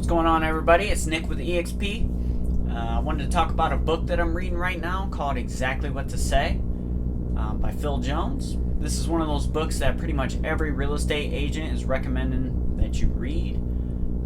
What's going on, everybody? It's Nick with EXP. I wanted to talk about a book that I'm reading right now called Exactly What to Say by Phil Jones. This is one of those books that pretty much every real estate agent is recommending that you read.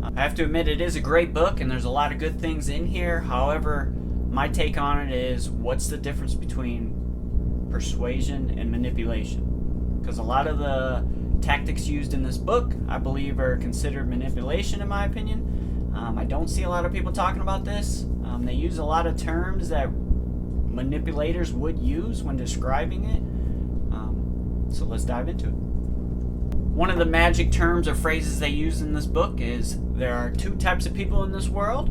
I have to admit it is a great book and there's a lot of good things in here. However, my take on it is, what's the difference between persuasion and manipulation? Because a lot of the tactics used in this book, I believe, are considered manipulation in my opinion. I don't see a lot of people talking about this. They use a lot of terms that manipulators would use when describing it. So let's dive into it. One of the magic terms or phrases they use in this book is, there are two types of people in this world.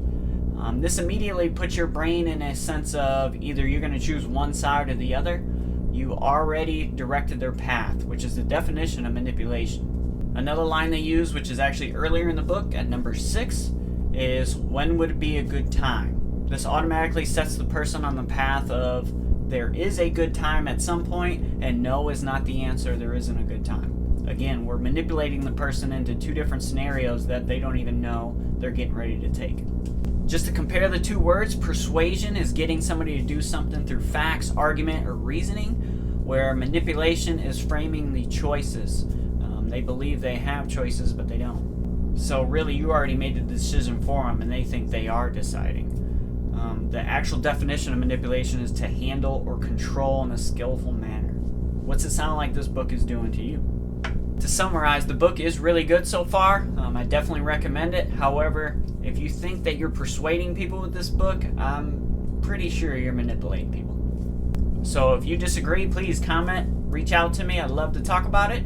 This immediately puts your brain in a sense of either you're going to choose one side or the other. You already directed their path, which is the definition of manipulation. Another line they use, which is actually earlier in the book at number 6, is, when would it be a good time? This automatically sets the person on the path of, there is a good time at some point, and no is not the answer, there isn't a good time. Again, we're manipulating the person into two different scenarios that they don't even know they're getting ready to take. Just to compare the two words, persuasion is getting somebody to do something through facts, argument, or reasoning, where manipulation is framing the choices. They believe they have choices, but they don't. So really, you already made the decision for them, and they think they are deciding. The actual definition of manipulation is to handle or control in a skillful manner. What's it sound like this book is doing to you? To summarize, the book is really good so far. I definitely recommend it. However, if you think that you're persuading people with this book, I'm pretty sure you're manipulating people. So if you disagree, please comment, reach out to me. I'd love to talk about it.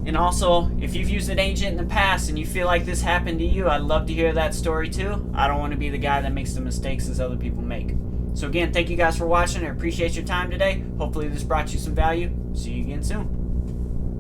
And also, if you've used an agent in the past and you feel like this happened to you, I'd love to hear that story too. I don't want to be the guy that makes the mistakes as other people make. So again, thank you guys for watching. I appreciate your time today. Hopefully this brought you some value. See you again soon.